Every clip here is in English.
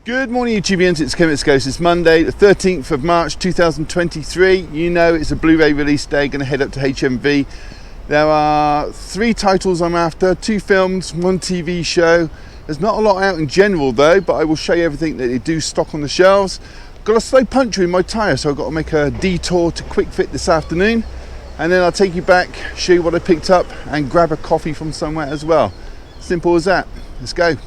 Good morning, YouTubians. It's Kim at Scos. It's Monday, the 13th of March 2023. You know it's a Blu-ray release day. Going to head up to HMV. There are 3 titles I'm after, 2 films, 1 TV show. There's not a lot out in general though, but I will show you everything that they do stock on the shelves. Got a slow puncture in my tyre, so I've got to make a detour to Quick Fit this afternoon. And then I'll take you back, show you what I picked up, and grab a coffee from somewhere as well. Simple as that. Let's go.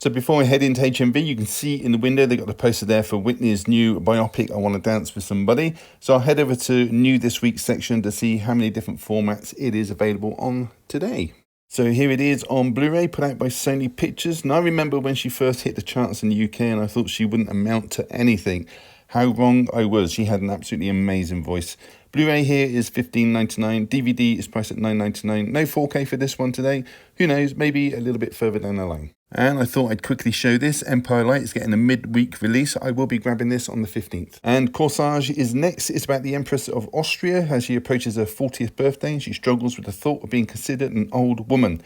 So before we head into HMV, you can see in the window they've got the poster there for Whitney's new biopic, I Want to Dance with Somebody. So I'll head over to new this week section to see how many different formats it is available on today. So here it is on Blu-ray, put out by Sony Pictures. And I remember when she first hit the charts in the UK and I thought she wouldn't amount to anything. How wrong I was. She had an absolutely amazing voice. Blu-ray here is $15.99. DVD is priced at $9.99. No 4K for this one today. Who knows, maybe a little bit further down the line. And I thought I'd quickly show this. Empire Light is getting a mid-week release. I will be grabbing this on the 15th. And Corsage is next. It's about the Empress of Austria as she approaches her 40th birthday and she struggles with the thought of being considered an old woman.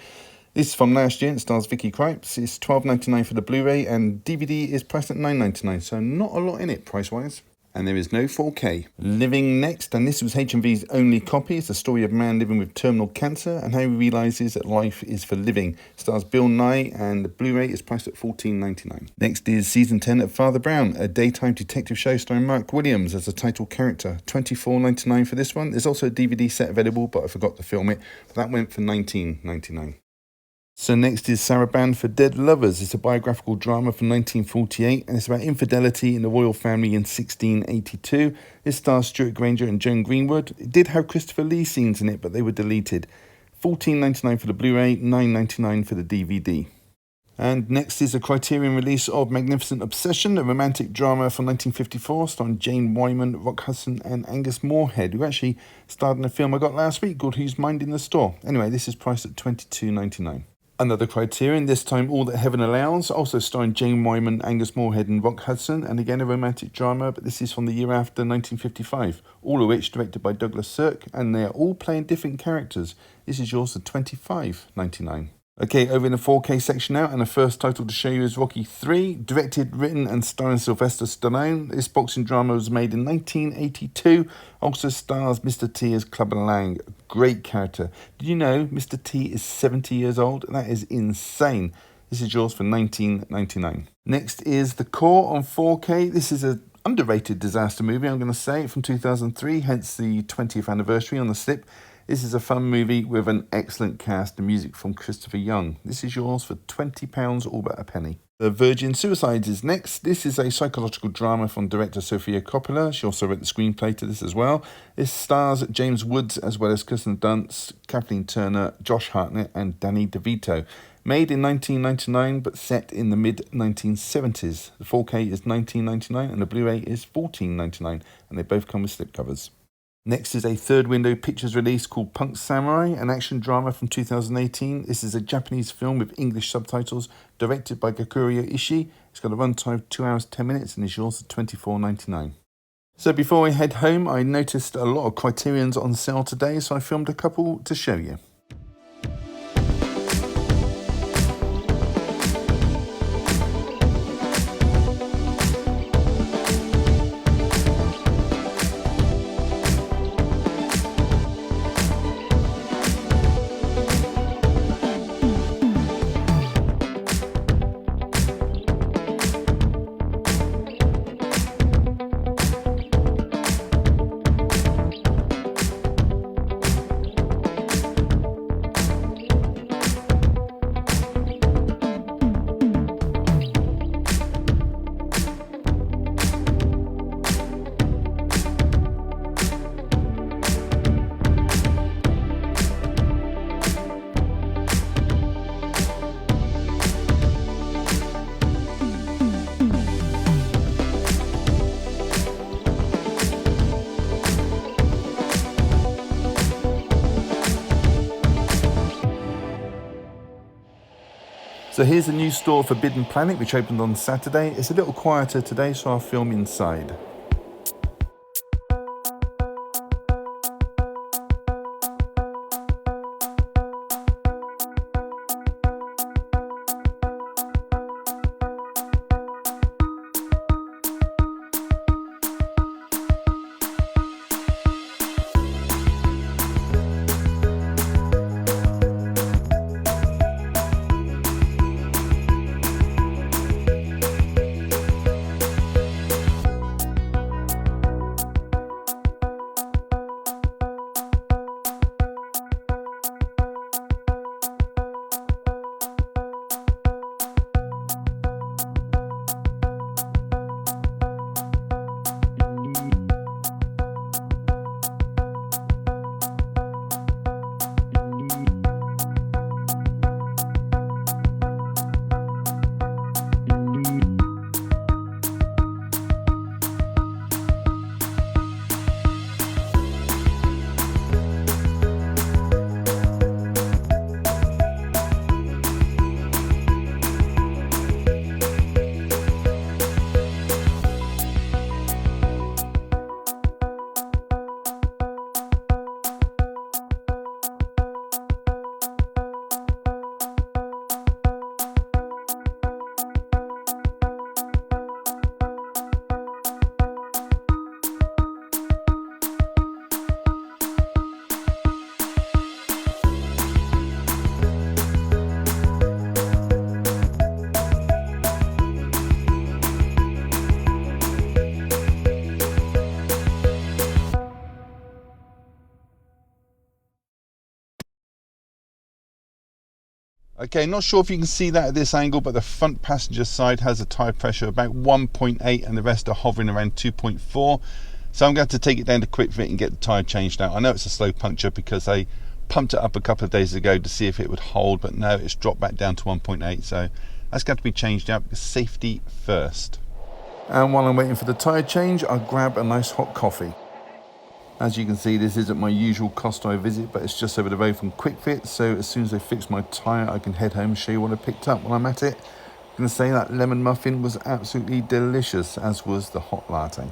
This is from last year. It stars Vicky Krieps. It's $12.99 for the Blu-ray and DVD is priced at $9.99. So not a lot in it price-wise. And there is no 4K. Living next, and this was HMV's only copy. It's a story of a man living with terminal cancer and how he realises that life is for living. It stars Bill Nye and the Blu-ray is priced at $14.99. Next is Season 10 of Father Brown, a daytime detective show starring Mark Williams as a title character. $24.99 for this one. There's also a DVD set available, but I forgot to film it. But that went for $19.99. So next is Saraband for Dead Lovers. It's a biographical drama from 1948 and it's about infidelity in the royal family in 1682. It stars Stuart Granger and Joan Greenwood. It did have Christopher Lee scenes in it, but they were deleted. $14.99 for the Blu-ray, $9.99 for the DVD. And next is a Criterion release of Magnificent Obsession, a romantic drama from 1954 starring Jane Wyman, Rock Hudson and Angus Moorhead, who actually starred in a film I got last week called Who's Minding the Store. Anyway, this is priced at $22.99. Another Criterion, this time All That Heaven Allows, also starring Jane Wyman, Angus Moorhead and Rock Hudson, and again a romantic drama, but this is from the year after 1955, all of which directed by Douglas Sirk, and they are all playing different characters. This is yours for $25.99. Okay, over in the 4K section now, and the first title to show you is Rocky 3, directed, written and starring Sylvester Stallone. This boxing drama was made in 1982, also stars Mr. T as Clubber Lang, great character. Did you know Mr. T is 70 years old? That is insane. This is yours for $19.99. Next is The Core on 4K. This is an underrated disaster movie, I'm going to say, from 2003, hence the 20th anniversary on the slip. This is a fun movie with an excellent cast and music from Christopher Young. This is yours for £20, all but a penny. The Virgin Suicides is next. This is a psychological drama from director Sofia Coppola. She also wrote the screenplay to this as well. This stars James Woods as well as Kirsten Dunst, Kathleen Turner, Josh Hartnett and Danny DeVito. Made in 1999 but set in the mid-1970s. The 4K is $19.99 and the Blu-ray is $14.99 and they both come with slipcovers. Next is a Third Window Pictures release called Punk Samurai, an action drama from 2018. This is a Japanese film with English subtitles, directed by Gakurio Ishii. It's got a runtime of 2 hours 10 minutes and is yours for $24.99. So before we head home, I noticed a lot of Criterions on sale today, so I filmed a couple to show you. So here's the new store Forbidden Planet, which opened on Saturday. It's a little quieter today, so I'll film inside. Okay, not sure if you can see that at this angle, but the front passenger side has a tyre pressure of about 1.8 and the rest are hovering around 2.4. So I'm going to take it down to Quick Fit and get the tyre changed out. I know it's a slow puncture because I pumped it up a couple of days ago to see if it would hold, but no, it's dropped back down to 1.8. So that's got to be changed out because safety first. And while I'm waiting for the tyre change, I'll grab a nice hot coffee. As you can see, this isn't my usual Costo visit, but it's just over the road from Quick Fit. So as soon as I fix my tyre, I can head home and show you what I picked up while I'm at it. I'm going to say that lemon muffin was absolutely delicious, as was the hot latte.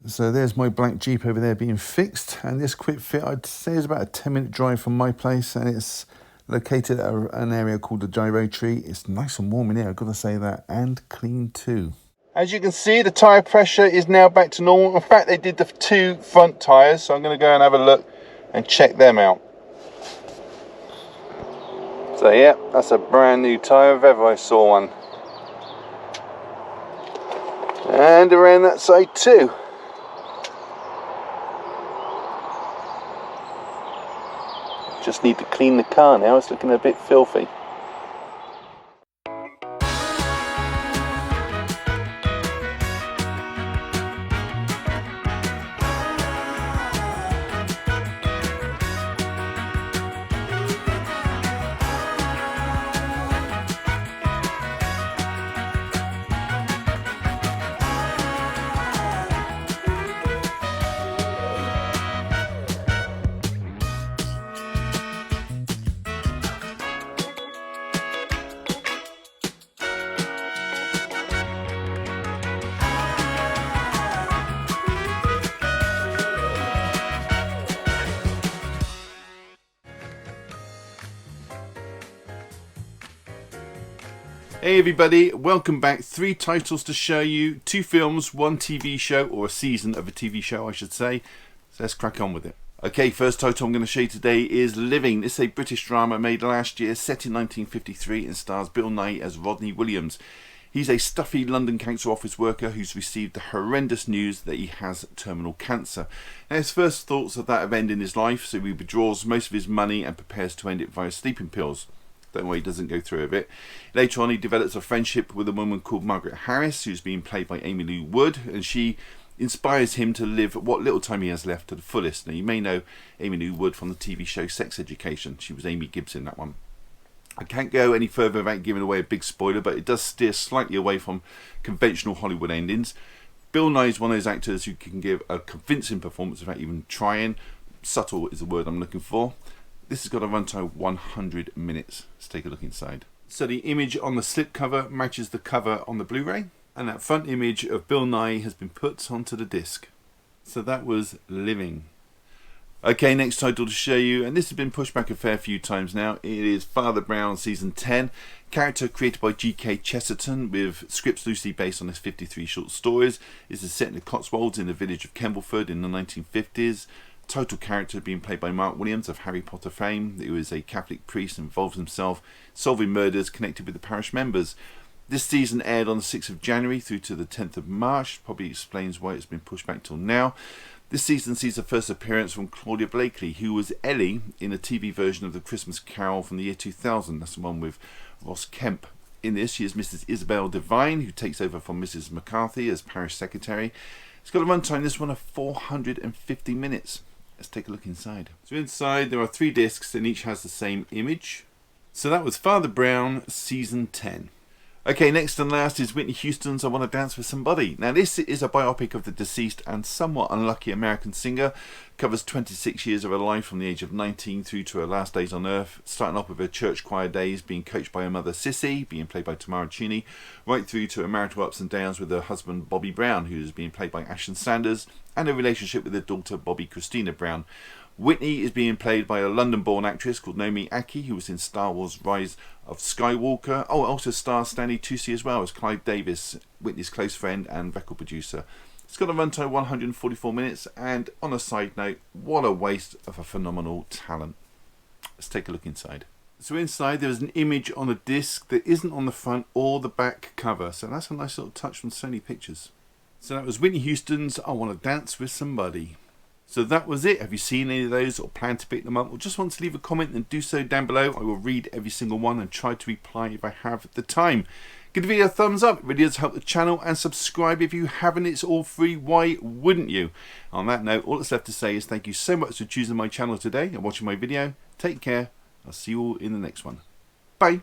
So there's my black Jeep over there being fixed, and this Quick Fit I'd say is about a 10-minute drive from my place, and it's located at an area called the Gyro Tree. It's nice and warm in here, I've got to say that, and clean too. As you can see, the tyre pressure is now back to normal. In fact, they did the 2 front tyres, so I'm going to go and have a look and check them out. So yeah, that's a brand new tyre if ever I saw one. And around that side too. Just need to clean the car now, it's looking a bit filthy. Hey everybody, welcome back. 3 titles to show you, 2 films, 1 TV show, or a season of a TV show I should say. So let's crack on with it. Okay, first title I'm going to show you today is Living. This is a British drama made last year, set in 1953 and stars Bill Nighy as Rodney Williams. He's a stuffy London council office worker who's received the horrendous news that he has terminal cancer. Now his first thoughts of that of ending his life, so he withdraws most of his money and prepares to end it via sleeping pills. Don't worry, he doesn't go through with it. Later on, he develops a friendship with a woman called Margaret Harris, who's being played by Amy Lou Wood, and she inspires him to live what little time he has left to the fullest. Now, you may know Amy Lou Wood from the TV show Sex Education. She was Amy Gibbs in that one. I can't go any further without giving away a big spoiler, but it does steer slightly away from conventional Hollywood endings. Bill Nighy is one of those actors who can give a convincing performance without even trying. Subtle is the word I'm looking for. This has got a runtime of 100 minutes. Let's take a look inside. So the image on the slipcover matches the cover on the Blu-ray, and that front image of Bill Nighy has been put onto the disc. So that was Living. Okay, next title to show you, and this has been pushed back a fair few times now. It is Father Brown Season 10. Character created by G.K. Chesterton with scripts loosely based on his 53 short stories. This is set in the Cotswolds in the village of Kembleford in the 1950s. Title character being played by Mark Williams of Harry Potter fame, who is a Catholic priest and involves himself solving murders connected with the parish members. This season aired on the 6th of January through to the 10th of March, probably explains why it's been pushed back till now. This season sees the first appearance from Claudia Blakely, who was Ellie in a TV version of The Christmas Carol from the year 2000, that's the one with Ross Kemp. In this, she is Mrs. Isabel Devine, who takes over from Mrs. McCarthy as parish secretary. It's got a runtime, this one, of 450 minutes. Let's take a look inside. So inside there are 3 discs and each has the same image. So that was Father Brown Season 10. Okay, next and last is Whitney Houston's I Want to Dance with Somebody. Now this is a biopic of the deceased and somewhat unlucky American singer. Covers 26 years of her life from the age of 19 through to her last days on earth, starting off with her church choir days, being coached by her mother Sissy, being played by Tamara Cheney, right through to her marital ups and downs with her husband Bobby Brown, who is being played by Ashton Sanders, and her relationship with her daughter Bobby Christina Brown. Whitney is being played by a London-born actress called Naomi Ackie, who was in Star Wars Rise of Skywalker. Oh, also stars Stanley Tucci as well as Clive Davis, Whitney's close friend and record producer. It's got a runtime of 144 minutes, and on a side note, what a waste of a phenomenal talent. Let's take a look inside. So inside there is an image on a disc that isn't on the front or the back cover. So that's a nice little touch from Sony Pictures. So that was Whitney Houston's I Want to Dance with Somebody. So that was it. Have you seen any of those or plan to pick them up or just want to leave a comment, then do so down below. I will read every single one and try to reply if I have the time. Give the video a thumbs up. It really does help the channel, and subscribe if you haven't. It's all free. Why wouldn't you? On that note, all that's left to say is thank you so much for choosing my channel today and watching my video. Take care. I'll see you all in the next one. Bye.